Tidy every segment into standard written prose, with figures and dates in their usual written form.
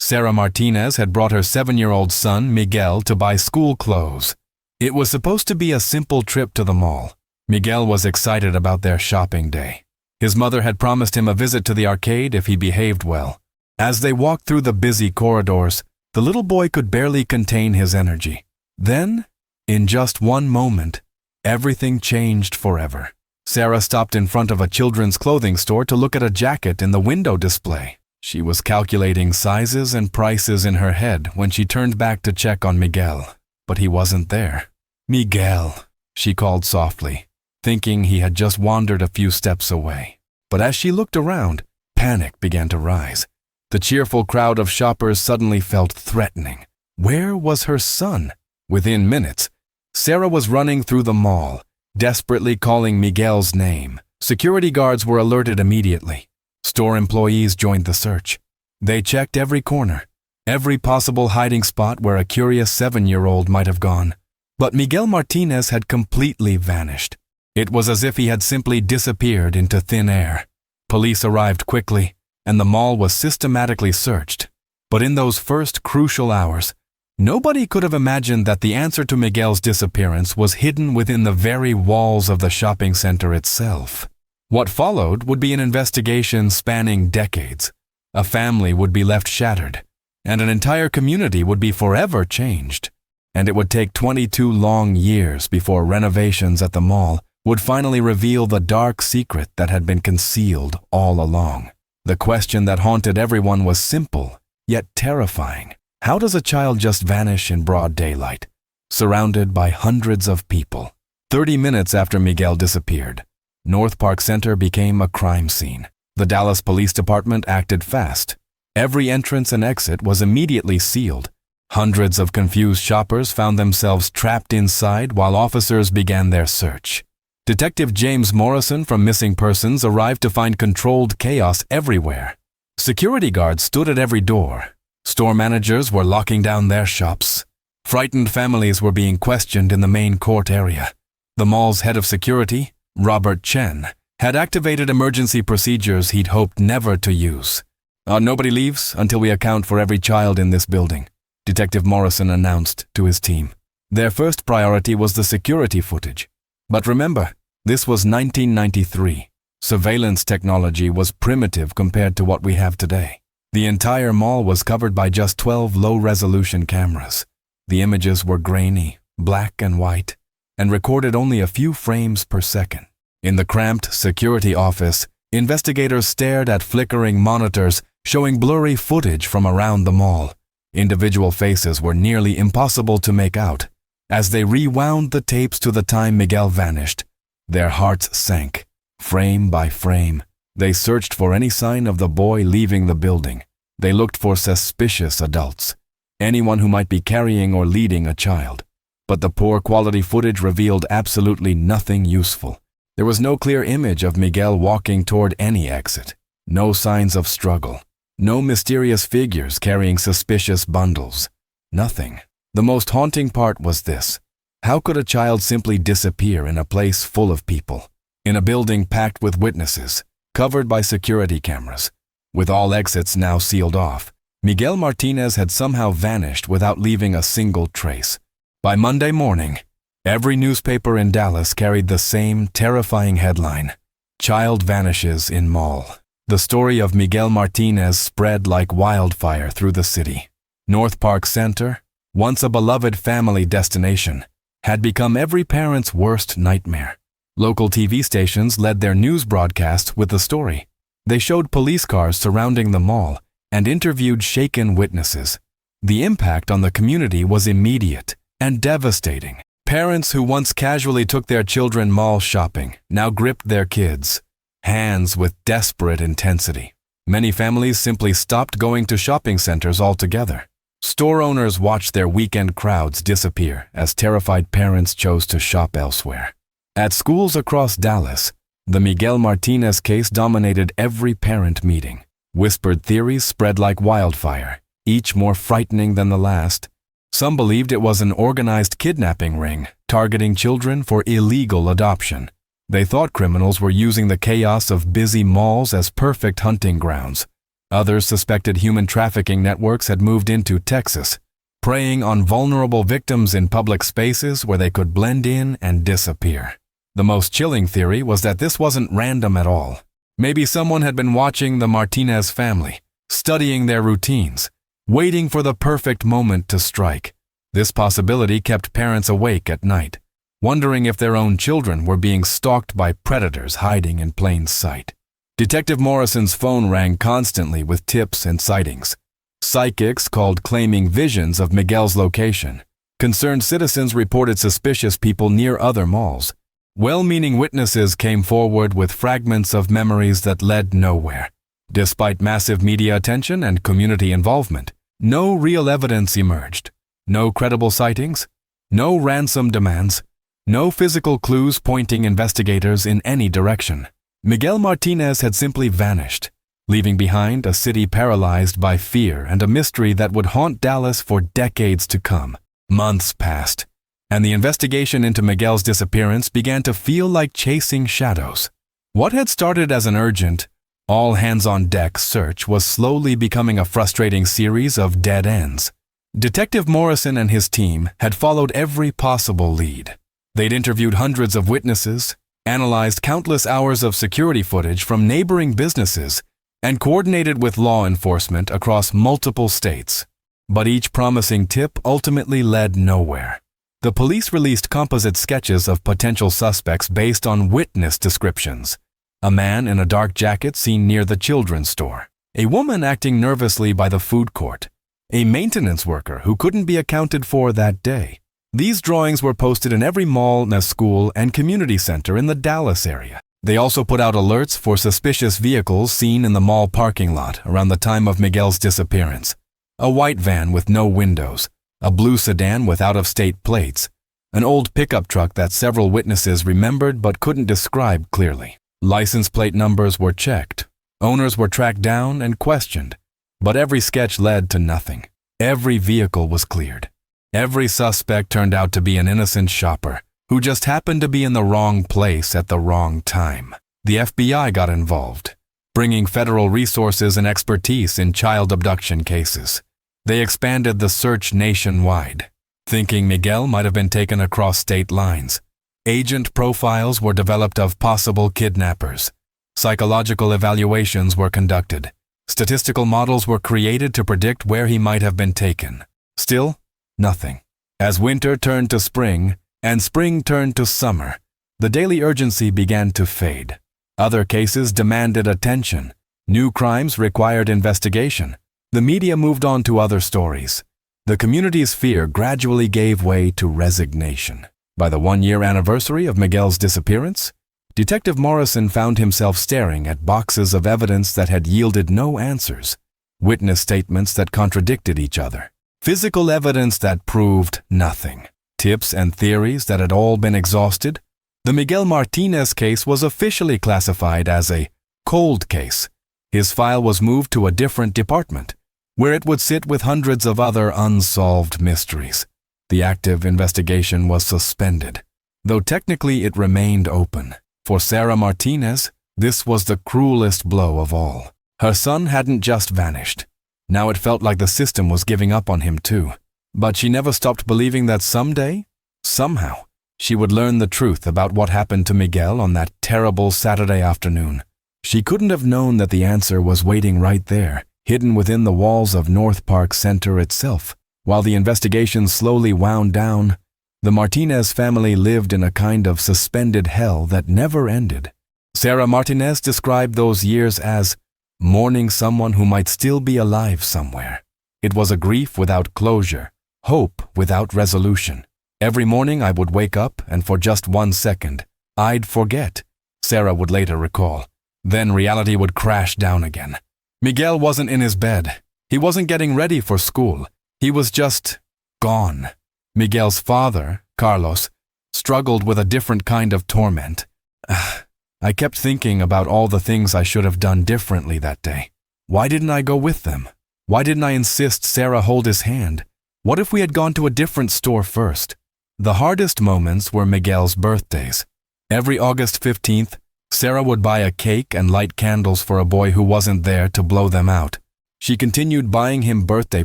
Sarah Martinez had brought her 7-year-old son, Miguel, to buy school clothes. It was supposed to be a simple trip to the mall. Miguel was excited about their shopping day. His mother had promised him a visit to the arcade if he behaved well. As they walked through the busy corridors, the little boy could barely contain his energy. Then, in just one moment, everything changed forever. Sarah stopped in front of a children's clothing store to look at a jacket in the window display. She was calculating sizes and prices in her head when she turned back to check on Miguel, but he wasn't there. "Miguel," she called softly, thinking he had just wandered a few steps away. But as she looked around, panic began to rise. The cheerful crowd of shoppers suddenly felt threatening. Where was her son? Within minutes, Sarah was running through the mall, desperately calling Miguel's name. Security guards were alerted immediately. Store employees joined the search. They checked every corner, every possible hiding spot where a curious 7-year-old might have gone. But Miguel Martinez had completely vanished. It was as if he had simply disappeared into thin air. Police arrived quickly, and the mall was systematically searched. But in those first crucial hours, nobody could have imagined that the answer to Miguel's disappearance was hidden within the very walls of the shopping center itself. What followed would be an investigation spanning decades. A family would be left shattered, and an entire community would be forever changed. And it would take 22 long years before Renovations at the mall would finally reveal the dark secret that had been concealed all along. The question that haunted everyone was simple, yet terrifying. How does a child just vanish in broad daylight, surrounded by hundreds of people? 30 minutes after Miguel disappeared, North Park Center became a crime scene. The Dallas Police Department acted fast. Every entrance and exit was immediately sealed. Hundreds of confused shoppers found themselves trapped inside while officers began their search. Detective James Morrison from Missing Persons arrived to find controlled chaos everywhere. Security guards stood at every door. Store managers were locking down their shops. Frightened families were being questioned in the main court area. The mall's head of security, Robert Chen, had activated emergency procedures he'd hoped never to use. "Nobody leaves until we account for every child in this building," Detective Morrison announced to his team. Their first priority was the security footage. But remember, this was 1993. Surveillance technology was primitive compared to what we have today. The entire mall was covered by just 12 low-resolution cameras. The images were grainy, black and white, and recorded only a few frames per second. In the cramped security office, investigators stared at flickering monitors showing blurry footage from around the mall. Individual faces were nearly impossible to make out. As they rewound the tapes to the time Miguel vanished, their hearts sank. Frame by frame, they searched for any sign of the boy leaving the building. They looked for suspicious adults, anyone who might be carrying or leading a child. But the poor quality footage revealed absolutely nothing useful. There was no clear image of Miguel walking toward any exit. No signs of struggle. No mysterious figures carrying suspicious bundles. Nothing. The most haunting part was this. How could a child simply disappear in a place full of people? In a building packed with witnesses, covered by security cameras. With all exits now sealed off, Miguel Martinez had somehow vanished without leaving a single trace. By Monday morning, every newspaper in Dallas carried the same terrifying headline: "Child vanishes in mall." The story of Miguel Martinez spread like wildfire through the city. North Park Center, once a beloved family destination, had become every parent's worst nightmare. Local TV stations led their news broadcasts with the story. They showed police cars surrounding the mall and interviewed shaken witnesses. The impact on the community was immediate and devastating. Parents who once casually took their children mall shopping now gripped their kids' hands with desperate intensity. Many families simply stopped going to shopping centers altogether. Store owners watched their weekend crowds disappear as terrified parents chose to shop elsewhere. At schools across Dallas, the Miguel Martinez case dominated every parent meeting. Whispered theories spread like wildfire, each more frightening than the last. Some believed it was an organized kidnapping ring, targeting children for illegal adoption. They thought criminals were using the chaos of busy malls as perfect hunting grounds. Others suspected human trafficking networks had moved into Texas, preying on vulnerable victims in public spaces where they could blend in and disappear. The most chilling theory was that this wasn't random at all. Maybe someone had been watching the Martinez family, studying their routines, waiting for the perfect moment to strike. This possibility kept parents awake at night, wondering if their own children were being stalked by predators hiding in plain sight. Detective Morrison's phone rang constantly with tips and sightings. Psychics called claiming visions of Miguel's location. Concerned citizens reported suspicious people near other malls. Well-meaning witnesses came forward with fragments of memories that led nowhere. Despite massive media attention and community involvement, no real evidence emerged. No credible sightings, no ransom demands, no physical clues pointing investigators in any direction. Miguel Martinez had simply vanished, leaving behind a city paralyzed by fear and a mystery that would haunt Dallas for decades to come. Months passed, and the investigation into Miguel's disappearance began to feel like chasing shadows. What had started as an urgent, all-hands-on-deck search was slowly becoming a frustrating series of dead ends. Detective Morrison and his team had followed every possible lead. They'd interviewed hundreds of witnesses, analyzed countless hours of security footage from neighboring businesses, and coordinated with law enforcement across multiple states. But each promising tip ultimately led nowhere. The police released composite sketches of potential suspects based on witness descriptions. A man in a dark jacket seen near the children's store. A woman acting nervously by the food court. A maintenance worker who couldn't be accounted for that day. These drawings were posted in every mall, school, and community center in the Dallas area. They also put out alerts for suspicious vehicles seen in the mall parking lot around the time of Miguel's disappearance. A white van with no windows, a blue sedan with out-of-state plates, an old pickup truck that several witnesses remembered but couldn't describe clearly. License plate numbers were checked. Owners were tracked down and questioned. But every sketch led to nothing. Every vehicle was cleared. Every suspect turned out to be an innocent shopper who just happened to be in the wrong place at the wrong time. The FBI got involved, bringing federal resources and expertise in child abduction cases. They expanded the search nationwide, thinking Miguel might have been taken across state lines. Agent profiles were developed of possible kidnappers. Psychological evaluations were conducted. Statistical models were created to predict where he might have been taken. Still, nothing. As winter turned to spring, and spring turned to summer, the daily urgency began to fade. Other cases demanded attention. New crimes required investigation. The media moved on to other stories. The community's fear gradually gave way to resignation. By the one-year anniversary of Miguel's disappearance, Detective Morrison found himself staring at boxes of evidence that had yielded no answers, witness statements that contradicted each other, physical evidence that proved nothing, tips and theories that had all been exhausted. The Miguel Martinez case was officially classified as a cold case. His file was moved to a different department, where it would sit with hundreds of other unsolved mysteries. The active investigation was suspended, though technically it remained open. For Sarah Martinez, this was the cruelest blow of all. Her son hadn't just vanished. Now it felt like the system was giving up on him too. But she never stopped believing that someday, somehow, she would learn the truth about what happened to Miguel on that terrible Saturday afternoon. She couldn't have known that the answer was waiting right there, hidden within the walls of North Park Center itself. While the investigation slowly wound down, the Martinez family lived in a kind of suspended hell that never ended. Sarah Martinez described those years as mourning someone who might still be alive somewhere. It was a grief without closure, hope without resolution. Every morning I would wake up and for just 1 second, I'd forget, Sarah would later recall. Then reality would crash down again. Miguel wasn't in his bed. He wasn't getting ready for school. He was just gone. Miguel's father, Carlos, struggled with a different kind of torment. I kept thinking about all the things I should have done differently that day. Why didn't I go with them? Why didn't I insist Sarah hold his hand? What if we had gone to a different store first? The hardest moments were Miguel's birthdays. Every August 15th, Sarah would buy a cake and light candles for a boy who wasn't there to blow them out. She continued buying him birthday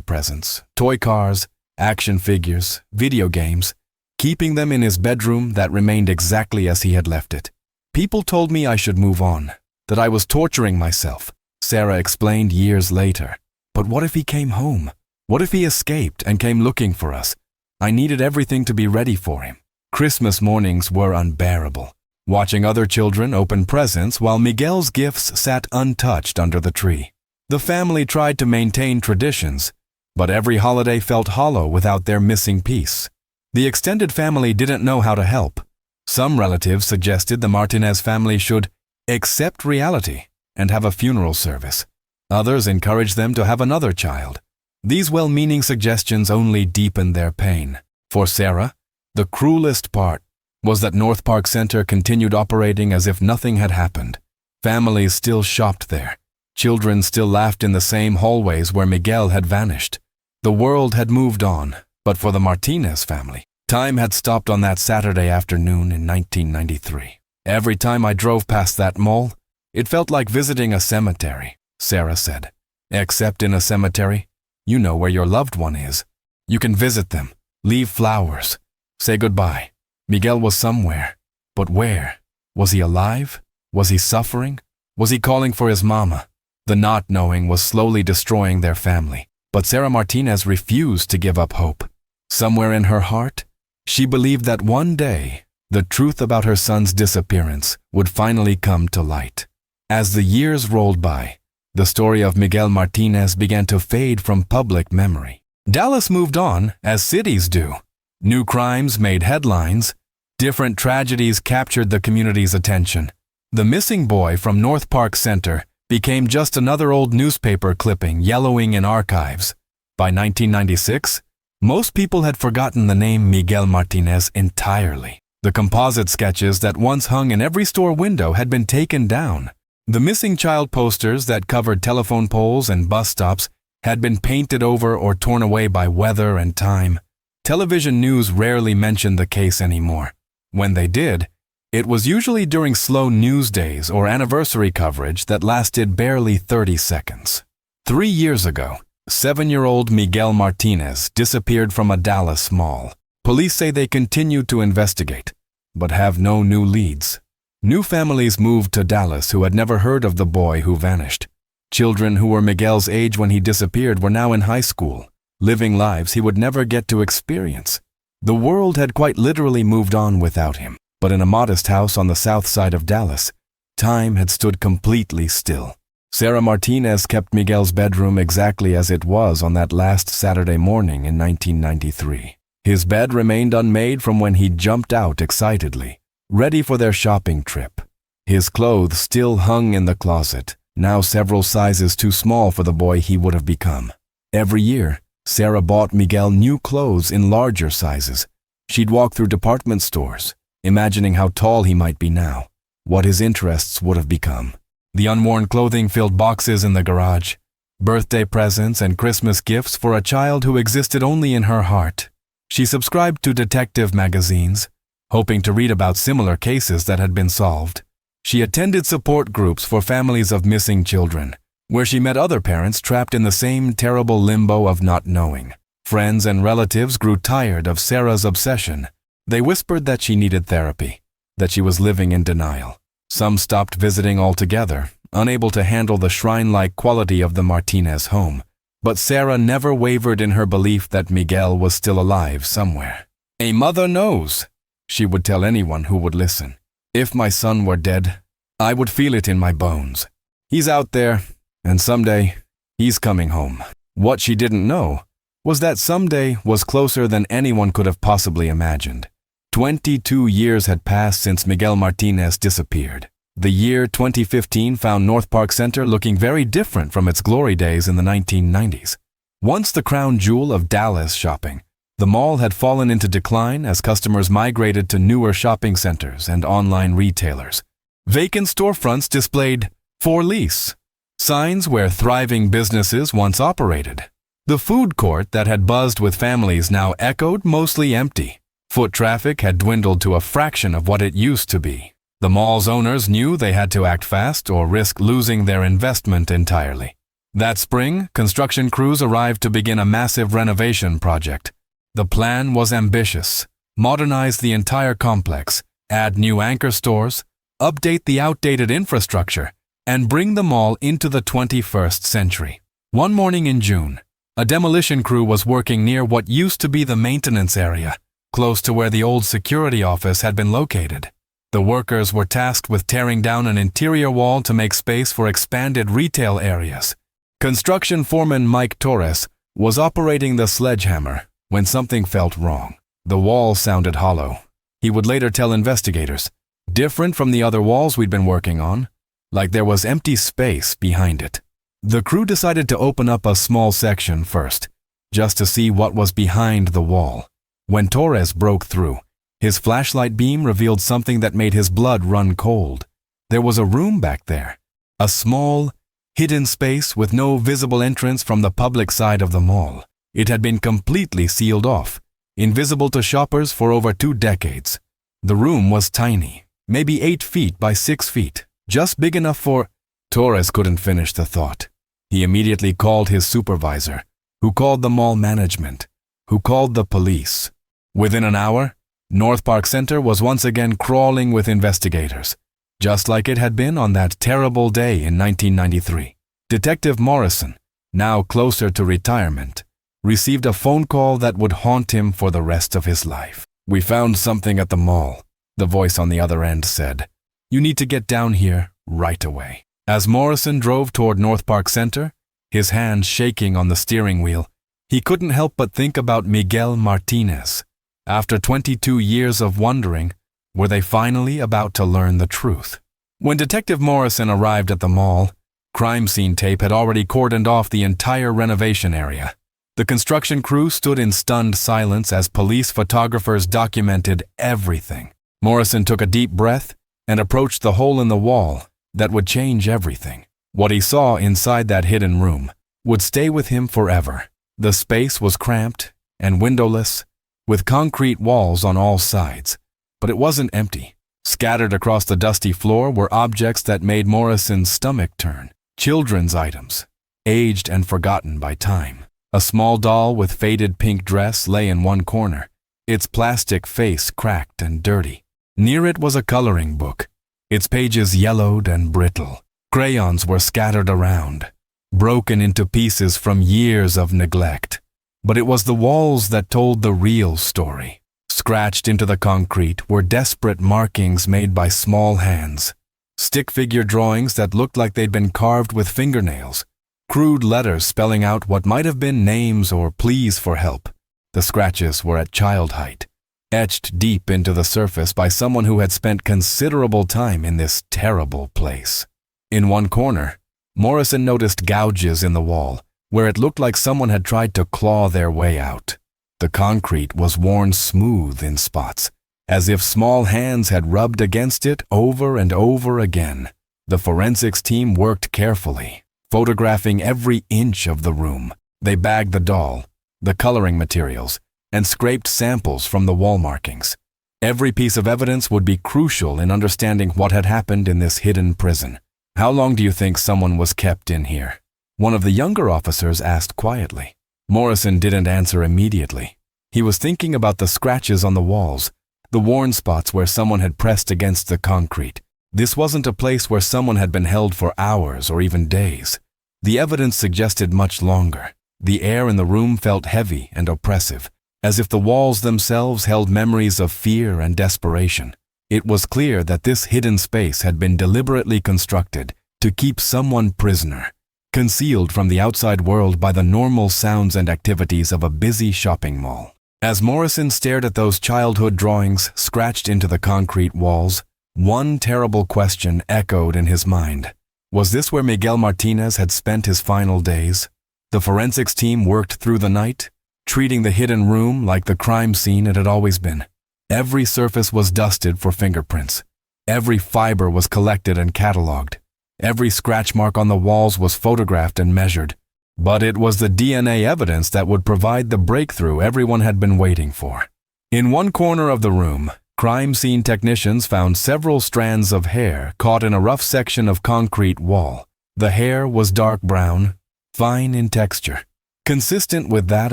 presents, toy cars, action figures, video games, keeping them in his bedroom that remained exactly as he had left it. People told me I should move on, that I was torturing myself, Sarah explained years later. But what if he came home? What if he escaped and came looking for us? I needed everything to be ready for him. Christmas mornings were unbearable, watching other children open presents while Miguel's gifts sat untouched under the tree. The family tried to maintain traditions, but every holiday felt hollow without their missing piece. The extended family didn't know how to help. Some relatives suggested the Martinez family should accept reality and have a funeral service. Others encouraged them to have another child. These well-meaning suggestions only deepened their pain. For Sarah, the cruelest part was that North Park Center continued operating as if nothing had happened. Families still shopped there. Children still laughed in the same hallways where Miguel had vanished. The world had moved on, but for the Martinez family, time had stopped on that Saturday afternoon in 1993. Every time I drove past that mall, it felt like visiting a cemetery, Sarah said. Except in a cemetery, you know where your loved one is. You can visit them, leave flowers, say goodbye. Miguel was somewhere, but where? Was he alive? Was he suffering? Was he calling for his mama? The not knowing was slowly destroying their family, but Sarah Martinez refused to give up hope. Somewhere in her heart, she believed that one day, the truth about her son's disappearance would finally come to light. As the years rolled by, the story of Miguel Martinez began to fade from public memory. Dallas moved on, as cities do. New crimes made headlines. Different tragedies captured the community's attention. The missing boy from North Park Center became just another old newspaper clipping yellowing in archives. By 1996, most people had forgotten the name Miguel Martinez entirely. The composite sketches that once hung in every store window had been taken down. The missing child posters that covered telephone poles and bus stops had been painted over or torn away by weather and time. Television news rarely mentioned the case anymore. When they did, it was usually during slow news days or anniversary coverage that lasted barely 30 seconds. 3 years ago, 7-year-old Miguel Martinez disappeared from a Dallas mall. Police say they continue to investigate, but have no new leads. New families moved to Dallas who had never heard of the boy who vanished. Children who were Miguel's age when he disappeared were now in high school, living lives he would never get to experience. The world had quite literally moved on without him, but in a modest house on the south side of Dallas, time had stood completely still. Sarah Martinez kept Miguel's bedroom exactly as it was on that last Saturday morning in 1993. His bed remained unmade from when he jumped out excitedly, ready for their shopping trip. His clothes still hung in the closet, now several sizes too small for the boy he would have become. Every year, Sarah bought Miguel new clothes in larger sizes. She'd walk through department stores, imagining how tall he might be now, what his interests would have become. The unworn clothing filled boxes in the garage, birthday presents and Christmas gifts for a child who existed only in her heart. She subscribed to detective magazines, hoping to read about similar cases that had been solved. She attended support groups for families of missing children, where she met other parents trapped in the same terrible limbo of not knowing. Friends and relatives grew tired of Sarah's obsession. They whispered that she needed therapy, that she was living in denial. Some stopped visiting altogether, unable to handle the shrine-like quality of the Martinez home. But Sarah never wavered in her belief that Miguel was still alive somewhere. "A mother knows," she would tell anyone who would listen. "If my son were dead, I would feel it in my bones. He's out there, and someday, he's coming home." What she didn't know was that someday was closer than anyone could have possibly imagined. 22 years had passed since Miguel Martinez disappeared. The year 2015 found North Park Center looking very different from its glory days in the 1990s. Once the crown jewel of Dallas shopping, the mall had fallen into decline as customers migrated to newer shopping centers and online retailers. Vacant storefronts displayed "For lease," signs where thriving businesses once operated. The food court that had buzzed with families now echoed mostly empty. Foot traffic had dwindled to a fraction of what it used to be. The mall's owners knew they had to act fast or risk losing their investment entirely. That spring, construction crews arrived to begin a massive renovation project. The plan was ambitious: modernize the entire complex, add new anchor stores, update the outdated infrastructure, and bring the mall into the 21st century. One morning in June, a demolition crew was working near what used to be the maintenance area, close to where the old security office had been located. The workers were tasked with tearing down an interior wall to make space for expanded retail areas. Construction foreman Mike Torres was operating the sledgehammer when something felt wrong. The wall sounded hollow. He would later tell investigators, different from the other walls we'd been working on, like there was empty space behind it. The crew decided to open up a small section first, just to see what was behind the wall. When Torres broke through, his flashlight beam revealed something that made his blood run cold. There was a room back there, a small, hidden space with no visible entrance from the public side of the mall. It had been completely sealed off, invisible to shoppers for over 2 decades. The room was tiny, maybe 8 feet by 6 feet, just big enough for... Torres couldn't finish the thought. He immediately called his supervisor, who called the mall management, who called the police. Within an hour, North Park Center was once again crawling with investigators, just like it had been on that terrible day in 1993. Detective Morrison, now closer to retirement, received a phone call that would haunt him for the rest of his life. "We found something at the mall," the voice on the other end said. "You need to get down here right away." As Morrison drove toward North Park Center, his hands shaking on the steering wheel, he couldn't help but think about Miguel Martinez. After 22 years of wondering, were they finally about to learn the truth? When Detective Morrison arrived at the mall, crime scene tape had already cordoned off the entire renovation area. The construction crew stood in stunned silence as police photographers documented everything. Morrison took a deep breath and approached the hole in the wall that would change everything. What he saw inside that hidden room would stay with him forever. The space was cramped and windowless, with concrete walls on all sides. But it wasn't empty. Scattered across the dusty floor were objects that made Morrison's stomach turn. Children's items, aged and forgotten by time. A small doll with faded pink dress lay in one corner, its plastic face cracked and dirty. Near it was a coloring book, its pages yellowed and brittle. Crayons were scattered around, broken into pieces from years of neglect. But it was the walls that told the real story. Scratched into the concrete were desperate markings made by small hands. Stick figure drawings that looked like they'd been carved with fingernails. Crude letters spelling out what might have been names or pleas for help. The scratches were at child height, etched deep into the surface by someone who had spent considerable time in this terrible place. In one corner, Morrison noticed gouges in the wall, where it looked like someone had tried to claw their way out. The concrete was worn smooth in spots, as if small hands had rubbed against it over and over again. The forensics team worked carefully, photographing every inch of the room. They bagged the doll, the coloring materials, and scraped samples from the wall markings. Every piece of evidence would be crucial in understanding what had happened in this hidden prison. "How long do you think someone was kept in here?" one of the younger officers asked quietly. Morrison didn't answer immediately. He was thinking about the scratches on the walls, the worn spots where someone had pressed against the concrete. This wasn't a place where someone had been held for hours or even days. The evidence suggested much longer. The air in the room felt heavy and oppressive, as if the walls themselves held memories of fear and desperation. It was clear that this hidden space had been deliberately constructed to keep someone prisoner, concealed from the outside world by the normal sounds and activities of a busy shopping mall. As Morrison stared at those childhood drawings scratched into the concrete walls, one terrible question echoed in his mind. Was this where Miguel Martinez had spent his final days? The forensics team worked through the night, treating the hidden room like the crime scene it had always been. Every surface was dusted for fingerprints. Every fiber was collected and cataloged. Every scratch mark on the walls was photographed and measured. But it was the DNA evidence that would provide the breakthrough everyone had been waiting for. In one corner of the room, Crime scene technicians found several strands of hair caught in a rough section of concrete wall. The hair was dark brown, fine in texture, consistent with that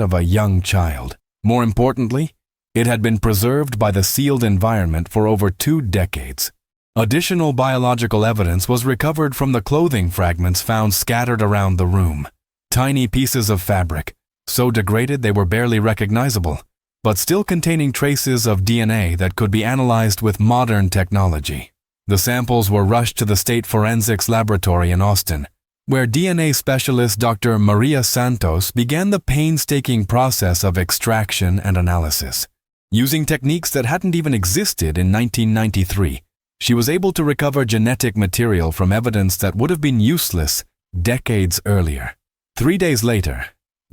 of a young child. More importantly, it had been preserved by the sealed environment for over 2 decades. Additional biological evidence was recovered from the clothing fragments found scattered around the room. Tiny pieces of fabric, so degraded they were barely recognizable, but still containing traces of DNA that could be analyzed with modern technology. The samples were rushed to the State Forensics Laboratory in Austin, where DNA specialist Dr. Maria Santos began the painstaking process of extraction and analysis. Using techniques that hadn't even existed in 1993, she was able to recover genetic material from evidence that would have been useless decades earlier. 3 days later,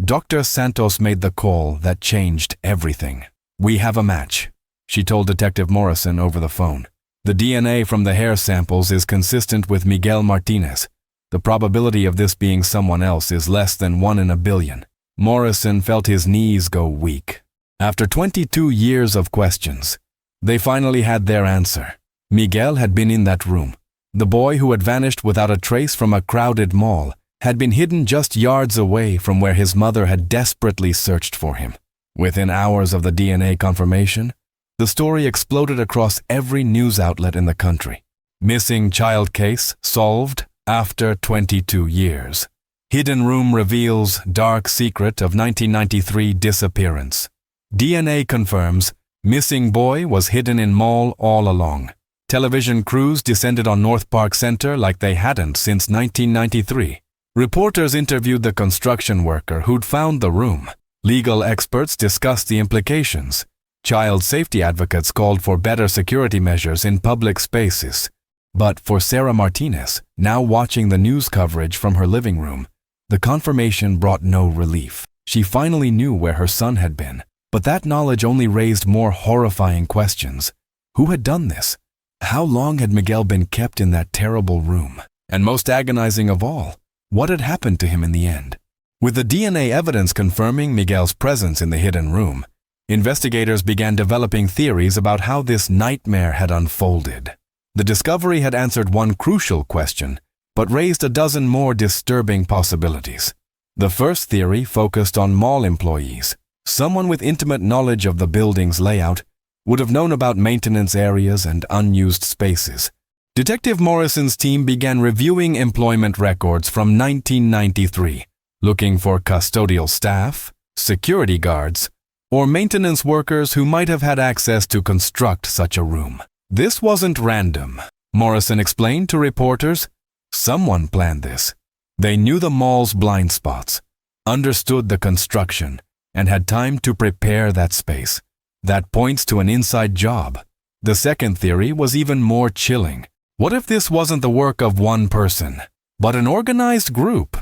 Dr. Santos made the call that changed everything. "We have a match," she told Detective Morrison over the phone. "The DNA from the hair samples is consistent with Miguel Martinez. The probability of this being someone else is less than 1 in a billion." Morrison felt his knees go weak. After 22 years of questions, they finally had their answer. Miguel had been in that room. The boy who had vanished without a trace from a crowded mall had been hidden just yards away from where his mother had desperately searched for him. Within hours of the DNA confirmation, the story exploded across every news outlet in the country. Missing child case solved after 22 years. Hidden room reveals dark secret of 1993 disappearance. DNA confirms missing boy was hidden in mall all along. Television crews descended on North Park Center like they hadn't since 1993. Reporters interviewed the construction worker who'd found the room. Legal experts discussed the implications. Child safety advocates called for better security measures in public spaces. But for Sarah Martinez, now watching the news coverage from her living room, the confirmation brought no relief. She finally knew where her son had been, but that knowledge only raised more horrifying questions. Who had done this? How long had Miguel been kept in that terrible room? And most agonizing of all, what had happened to him in the end? With the DNA evidence confirming Miguel's presence in the hidden room, investigators began developing theories about how this nightmare had unfolded. The discovery had answered one crucial question, but raised a dozen more disturbing possibilities. The first theory focused on mall employees. Someone with intimate knowledge of the building's layout would have known about maintenance areas and unused spaces. Detective Morrison's team began reviewing employment records from 1993, looking for custodial staff, security guards, or maintenance workers who might have had access to construct such a room. This wasn't random, Morrison explained to reporters. Someone planned this. They knew the mall's blind spots, understood the construction, and had time to prepare that space. That points to an inside job. The second theory was even more chilling. What if this wasn't the work of one person, but an organized group?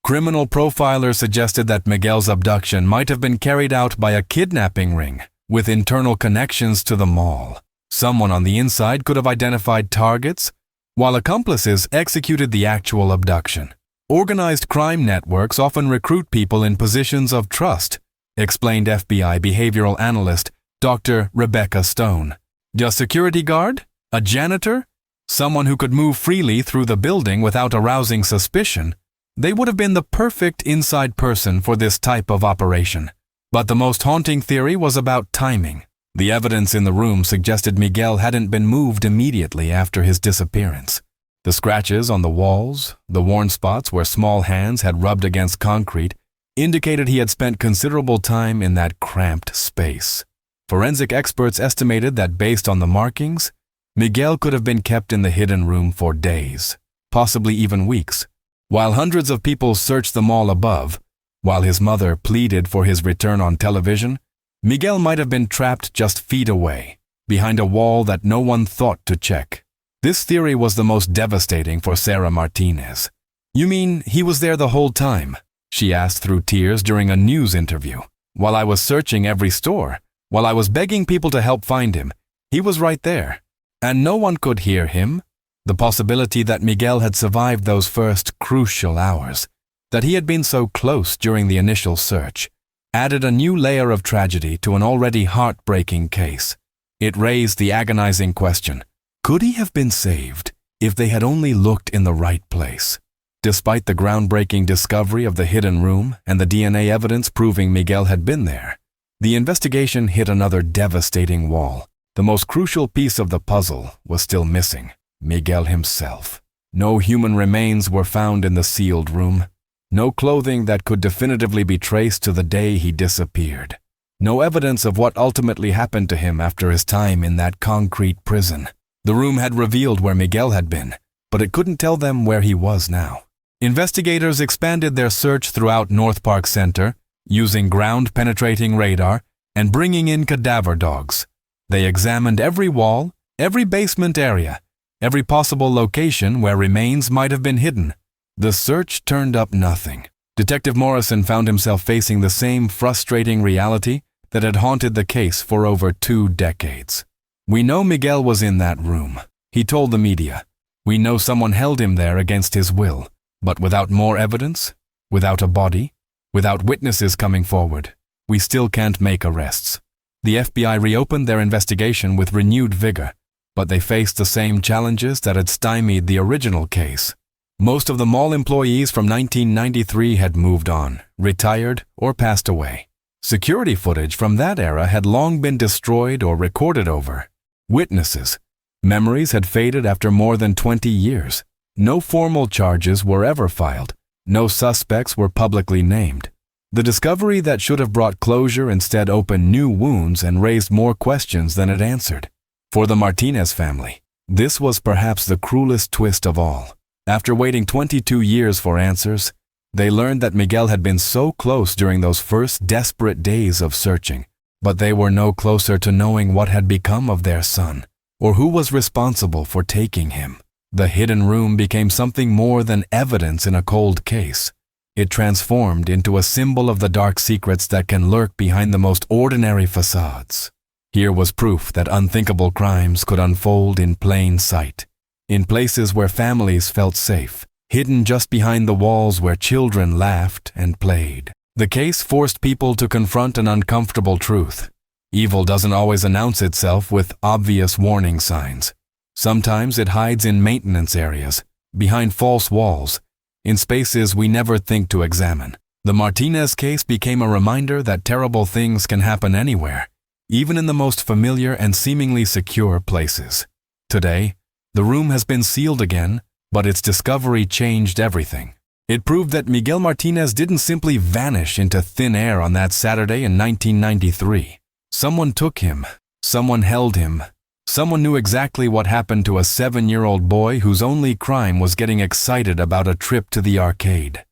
Criminal profilers suggested that Miguel's abduction might have been carried out by a kidnapping ring with internal connections to the mall. Someone on the inside could have identified targets, while accomplices executed the actual abduction. Organized crime networks often recruit people in positions of trust, explained FBI behavioral analyst Dr. Rebecca Stone. A security guard? A janitor? Someone who could move freely through the building without arousing suspicion? They would have been the perfect inside person for this type of operation. But the most haunting theory was about timing. The evidence in the room suggested Miguel hadn't been moved immediately after his disappearance. The scratches on the walls, the worn spots where small hands had rubbed against concrete, indicated he had spent considerable time in that cramped space. Forensic experts estimated that based on the markings, Miguel could have been kept in the hidden room for days, possibly even weeks. While hundreds of people searched the mall above, while his mother pleaded for his return on television, Miguel might have been trapped just feet away, behind a wall that no one thought to check. This theory was the most devastating for Sarah Martinez. "You mean he was there the whole time?" she asked through tears during a news interview. "While I was searching every store, while I was begging people to help find him, he was right there. And no one could hear him." The possibility that Miguel had survived those first crucial hours, that he had been so close during the initial search, added a new layer of tragedy to an already heartbreaking case. It raised the agonizing question, could he have been saved if they had only looked in the right place? Despite the groundbreaking discovery of the hidden room and the DNA evidence proving Miguel had been there, the investigation hit another devastating wall. The most crucial piece of the puzzle was still missing: Miguel himself. No human remains were found in the sealed room. No clothing that could definitively be traced to the day he disappeared. No evidence of what ultimately happened to him after his time in that concrete prison. The room had revealed where Miguel had been, but it couldn't tell them where he was now. Investigators expanded their search throughout North Park Center, using ground-penetrating radar and bringing in cadaver dogs. They examined every wall, every basement area, every possible location where remains might have been hidden. The search turned up nothing. Detective Morrison found himself facing the same frustrating reality that had haunted the case for over 2 decades. We know Miguel was in that room, he told the media. We know someone held him there against his will. But without more evidence, without a body, without witnesses coming forward, we still can't make arrests. The FBI reopened their investigation with renewed vigor, but they faced the same challenges that had stymied the original case. Most of the mall employees from 1993 had moved on, retired, or passed away. Security footage from that era had long been destroyed or recorded over. Witnesses, memories had faded after more than 20 years. No formal charges were ever filed. No suspects were publicly named. The discovery that should have brought closure instead opened new wounds and raised more questions than it answered. For the Martinez family, this was perhaps the cruelest twist of all. After waiting 22 years for answers, they learned that Miguel had been so close during those first desperate days of searching, but they were no closer to knowing what had become of their son, or who was responsible for taking him. The hidden room became something more than evidence in a cold case. It transformed into a symbol of the dark secrets that can lurk behind the most ordinary facades. Here was proof that unthinkable crimes could unfold in plain sight, in places where families felt safe, hidden just behind the walls where children laughed and played. The case forced people to confront an uncomfortable truth. Evil doesn't always announce itself with obvious warning signs. Sometimes it hides in maintenance areas, behind false walls, in spaces we never think to examine. The Martinez case became a reminder that terrible things can happen anywhere, even in the most familiar and seemingly secure places. Today, the room has been sealed again, but its discovery changed everything. It proved that Miguel Martinez didn't simply vanish into thin air on that Saturday in 1993. Someone took him, someone held him. Someone knew exactly what happened to a 7-year-old boy whose only crime was getting excited about a trip to the arcade.